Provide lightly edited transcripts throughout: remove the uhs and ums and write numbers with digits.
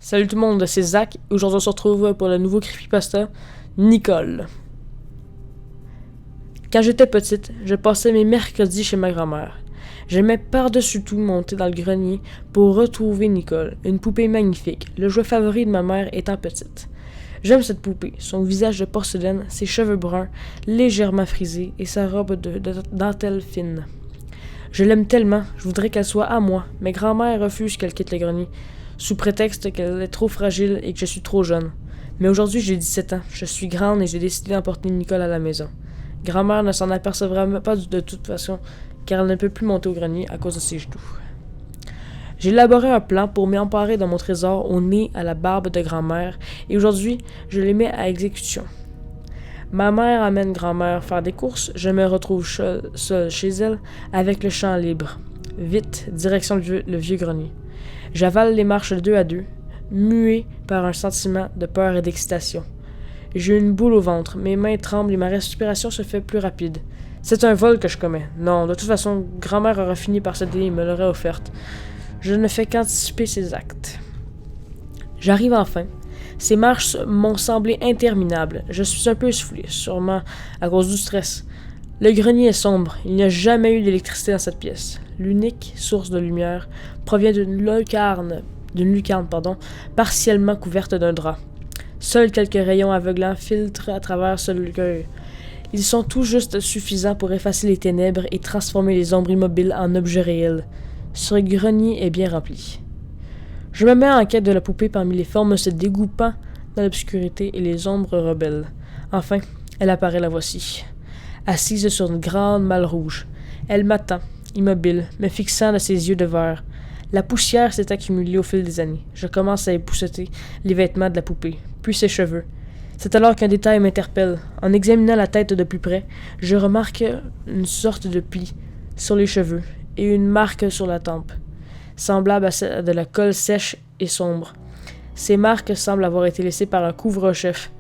Salut tout le monde, c'est Zach et aujourd'hui on se retrouve pour le nouveau creepypasta, Nicole. Quand j'étais petite, je passais mes mercredis chez ma grand-mère. J'aimais par-dessus tout monter dans le grenier pour retrouver Nicole, une poupée magnifique, le jouet favori de ma mère étant petite. J'aime cette poupée, son visage de porcelaine, ses cheveux bruns, légèrement frisés et sa robe de dentelle fine. Je l'aime tellement, je voudrais qu'elle soit à moi, mais grand-mère refuse qu'elle quitte le grenier, sous prétexte qu'elle est trop fragile et que je suis trop jeune. Mais aujourd'hui, j'ai 17 ans, je suis grande et j'ai décidé d'emporter Nicole à la maison. Grand-mère ne s'en apercevra pas de toute façon, car elle ne peut plus monter au grenier à cause de ses genoux. J'ai élaboré un plan pour m'emparer de mon trésor au nez à la barbe de grand-mère, et aujourd'hui, je les mets à exécution. Ma mère amène grand-mère faire des courses, je me retrouve seul chez elle, avec le champ libre. Vite, direction le vieux grenier. J'avale les marches 2 à 2, muet par un sentiment de peur et d'excitation. J'ai une boule au ventre, mes mains tremblent et ma respiration se fait plus rapide. C'est un vol que je commets. Non, de toute façon, grand-mère aura fini par céder et me l'aurait offerte. Je ne fais qu'anticiper ses actes. J'arrive enfin. Ces marches m'ont semblé interminables. Je suis un peu essoufflé, sûrement à cause du stress. Le grenier est sombre. Il n'y a jamais eu d'électricité dans cette pièce. L'unique source de lumière provient d'une lucarne, partiellement couverte d'un drap. Seuls quelques rayons aveuglants filtrent à travers ce lieu. Ils sont tout juste suffisants pour effacer les ténèbres et transformer les ombres immobiles en objets réels. Ce grenier est bien rempli. Je me mets en quête de la poupée parmi les formes se dégoupant dans l'obscurité et les ombres rebelles. Enfin, elle apparaît, la voici. Assise sur une grande malle rouge. Elle m'attend, immobile, me fixant de ses yeux de verre. La poussière s'est accumulée au fil des années. Je commence à épousseter les vêtements de la poupée, puis ses cheveux. C'est alors qu'un détail m'interpelle. En examinant la tête de plus près, je remarque une sorte de pli sur les cheveux et une marque sur la tempe, semblable à celle de la colle sèche et sombre. Ces marques semblent avoir été laissées par un couvre-chef.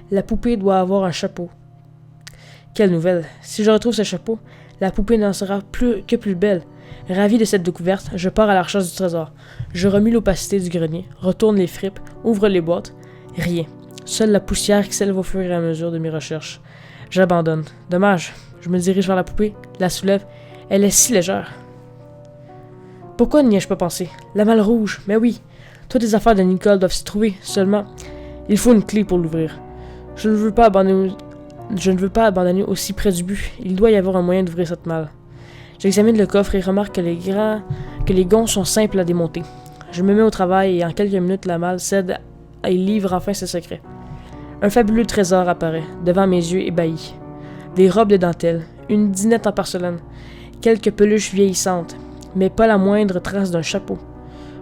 La poupée doit avoir un chapeau. Quelle nouvelle! Si je retrouve ce chapeau, la poupée n'en sera plus belle. Ravi de cette découverte, je pars à la recherche du trésor. Je remue l'opacité du grenier, retourne les fripes, ouvre les boîtes. Rien. Seule la poussière qui s'élève au fur et à mesure de mes recherches. J'abandonne. Dommage. Je me dirige vers la poupée, la soulève. Elle est si légère. Pourquoi n'y ai-je pas pensé? La malle rouge, mais oui. Toutes les affaires de Nicole doivent s'y trouver, seulement il faut une clé pour l'ouvrir. Je ne veux pas abandonner aussi près du but. Il doit y avoir un moyen d'ouvrir cette malle. J'examine le coffre et remarque que les gonds sont simples à démonter. Je me mets au travail et en quelques minutes la malle cède et livre enfin ses secrets. Un fabuleux trésor apparaît, devant mes yeux ébahis. Des robes de dentelle, une dinette en porcelaine, quelques peluches vieillissantes, mais pas la moindre trace d'un chapeau.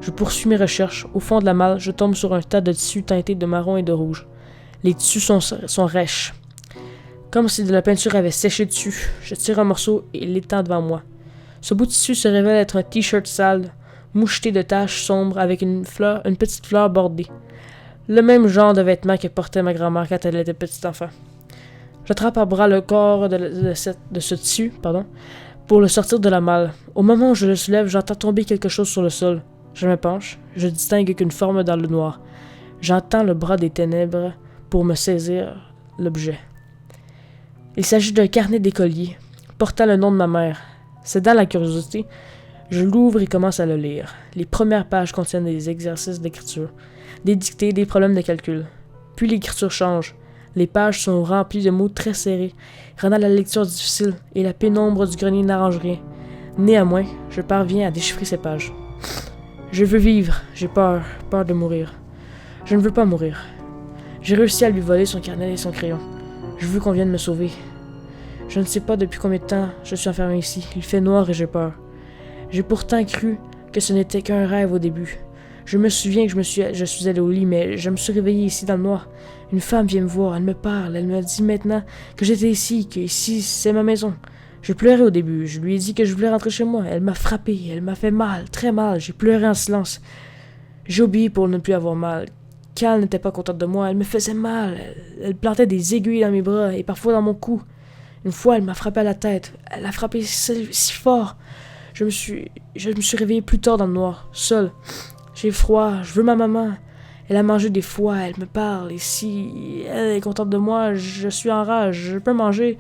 Je poursuis mes recherches. Au fond de la malle, je tombe sur un tas de tissus teintés de marron et de rouge. Les tissus sont rêches, comme si de la peinture avait séché dessus. Je tire un morceau et l'étends devant moi. Ce bout de tissu se révèle être un t-shirt sale, moucheté de taches sombres avec une petite fleur bordée. Le même genre de vêtements que portait ma grand-mère quand elle était petite enfant. J'attrape à bras le corps de ce tissu, pour le sortir de la malle. Au moment où je le soulève, j'entends tomber quelque chose sur le sol. Je me penche, je distingue qu'une forme dans le noir. J'entends le bras des ténèbres pour me saisir l'objet. Il s'agit d'un carnet d'écolier, portant le nom de ma mère. Cédant la curiosité, je l'ouvre et commence à le lire. Les premières pages contiennent des exercices d'écriture, des dictées, des problèmes de calcul. Puis l'écriture change. Les pages sont remplies de mots très serrés, rendant la lecture difficile, et la pénombre du grenier n'arrange rien. Néanmoins, je parviens à déchiffrer ces pages. Je veux vivre, j'ai peur de mourir. Je ne veux pas mourir. J'ai réussi à lui voler son carnet et son crayon. Je veux qu'on vienne me sauver. Je ne sais pas depuis combien de temps je suis enfermé ici. Il fait noir et j'ai peur. J'ai pourtant cru que ce n'était qu'un rêve au début. Je me souviens que je suis allé au lit, mais je me suis réveillé ici dans le noir. Une femme vient me voir, elle me parle, elle me dit maintenant que j'étais ici, que ici c'est ma maison. Je pleurais au début, je lui ai dit que je voulais rentrer chez moi. Elle m'a frappé, elle m'a fait mal, très mal. J'ai pleuré en silence. J'ai obéi pour ne plus avoir mal. Quand elle n'était pas contente de moi, elle me faisait mal. Elle plantait des aiguilles dans mes bras et parfois dans mon cou. Une fois, elle m'a frappé à la tête. Elle a frappé si fort. Je me suis réveillé plus tard dans le noir, seul. J'ai froid, je veux ma maman. Elle a mangé des fois, elle me parle, et si elle est contente de moi, je suis en rage, je peux manger.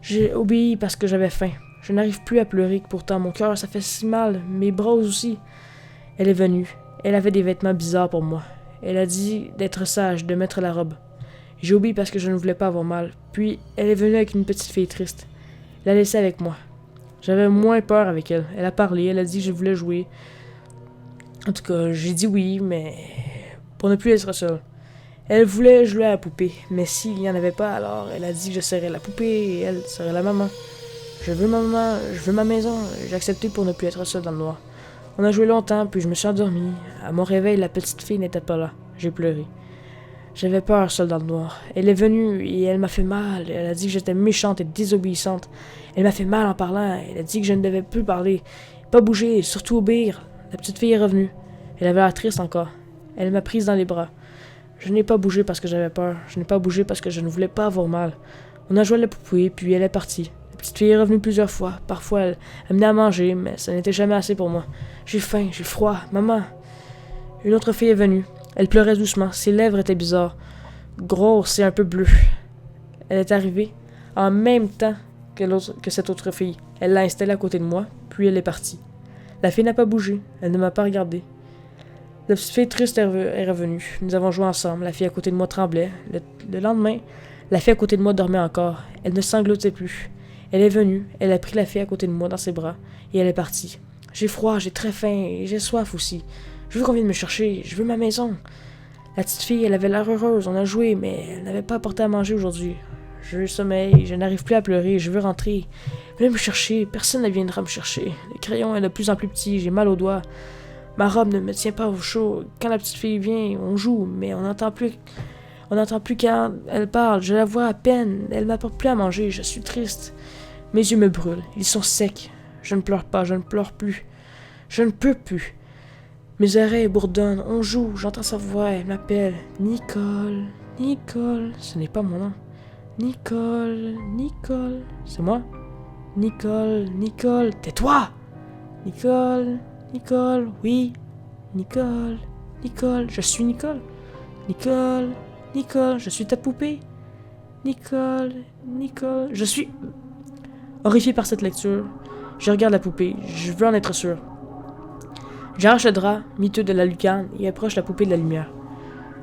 J'ai obéi parce que j'avais faim. Je n'arrive plus à pleurer, pourtant mon cœur, ça fait si mal, mes bras aussi. Elle est venue. Elle avait des vêtements bizarres pour moi. Elle a dit d'être sage, de mettre la robe. J'ai obéi parce que je ne voulais pas avoir mal. Puis, elle est venue avec une petite fille triste. Elle l'a laissée avec moi. J'avais moins peur avec elle. Elle a parlé, elle a dit que je voulais jouer. En tout cas, j'ai dit oui, mais pour ne plus être seule. Elle voulait jouer à la poupée, mais s'il n'y en avait pas, alors elle a dit que je serais la poupée et elle serait la maman. Je veux ma maman, je veux ma maison. J'ai accepté pour ne plus être seule dans le noir. On a joué longtemps, puis je me suis endormi. À mon réveil, la petite fille n'était pas là. J'ai pleuré. J'avais peur seule dans le noir. Elle est venue et elle m'a fait mal. Elle a dit que j'étais méchante et désobéissante. Elle m'a fait mal en parlant. Elle a dit que je ne devais plus parler, pas bouger, surtout obéir. La petite fille est revenue. Elle avait l'air triste encore. Elle m'a prise dans les bras. Je n'ai pas bougé parce que j'avais peur. Je n'ai pas bougé parce que je ne voulais pas avoir mal. On a joué à la poupée, puis elle est partie. La petite fille est revenue plusieurs fois. Parfois, elle venait à manger, mais ça n'était jamais assez pour moi. J'ai faim, j'ai froid. Maman. Une autre fille est venue. Elle pleurait doucement. Ses lèvres étaient bizarres. Grosses et un peu bleues. Elle est arrivée en même temps que cette autre fille. Elle l'a installée à côté de moi, puis elle est partie. La fille n'a pas bougé. Elle ne m'a pas regardé. La petite fille triste est revenue. Nous avons joué ensemble. La fille à côté de moi tremblait. Le lendemain, la fille à côté de moi dormait encore. Elle ne sanglotait plus. Elle est venue. Elle a pris la fille à côté de moi dans ses bras et elle est partie. J'ai froid, j'ai très faim et j'ai soif aussi. Je veux qu'on vienne me chercher. Je veux ma maison. La petite fille, elle avait l'air heureuse. On a joué, mais elle n'avait pas apporté à manger aujourd'hui. Je veux sommeil. Je n'arrive plus à pleurer. Je veux rentrer. Venez me chercher. Personne ne viendra me chercher. Le crayon est de plus en plus petit. J'ai mal aux doigts. Ma robe ne me tient pas au chaud. Quand la petite fille vient, on joue, mais on n'entend plus quand elle parle. Je la vois à peine. Elle m'apporte plus à manger. Je suis triste. Mes yeux me brûlent. Ils sont secs. Je ne pleure pas. Je ne pleure plus. Je ne peux plus. Mes oreilles bourdonnent. On joue. J'entends sa voix. Elle m'appelle. Nicole. Nicole. Ce n'est pas mon nom. Nicole. Nicole. C'est moi? Nicole. Nicole. Tais-toi! Nicole. Nicole, oui. Nicole, Nicole, je suis Nicole. Nicole, Nicole, je suis ta poupée. Nicole, Nicole, je suis... Horrifié par cette lecture, je regarde la poupée, je veux en être sûr. J'arrache le drap, miteux de la lucarne, et approche la poupée de la lumière.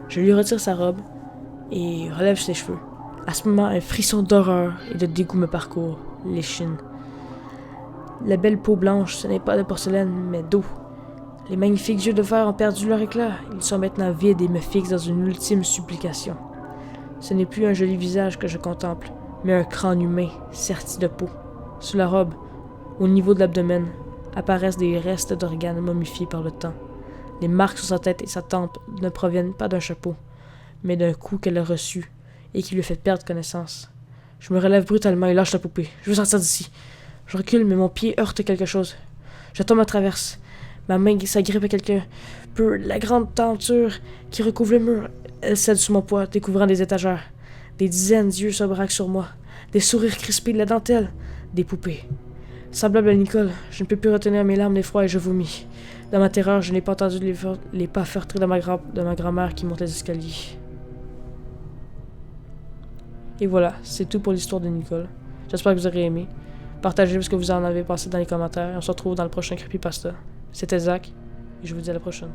Je lui retire sa robe et relève ses cheveux. À ce moment, un frisson d'horreur et de dégoût me parcourt l'échine. La belle peau blanche, ce n'est pas de porcelaine, mais d'eau. Les magnifiques yeux de verre ont perdu leur éclat. Ils sont maintenant vides et me fixent dans une ultime supplication. Ce n'est plus un joli visage que je contemple, mais un crâne humain, serti de peau. Sous la robe, au niveau de l'abdomen, apparaissent des restes d'organes momifiés par le temps. Les marques sur sa tête et sa tempe ne proviennent pas d'un chapeau, mais d'un coup qu'elle a reçu et qui lui fait perdre connaissance. Je me relève brutalement et lâche la poupée. Je veux sortir d'ici. Je recule, mais mon pied heurte quelque chose. Je tombe à traverse. Ma main s'agrippe à quelque peu. La grande tenture qui recouvre le mur, elle cède sous mon poids, découvrant des étagères. Des dizaines d'yeux se braquent sur moi. Des sourires crispés de la dentelle. Des poupées. Semblable à Nicole, je ne peux plus retenir mes larmes d'effroi et je vomis. Dans ma terreur, je n'ai pas entendu les pas feurtrés de ma grand-mère qui monte les escaliers. Et voilà, c'est tout pour l'histoire de Nicole. J'espère que vous aurez aimé. Partagez ce que vous en avez pensé dans les commentaires. On se retrouve dans le prochain Creepypasta. C'était Zach, et je vous dis à la prochaine.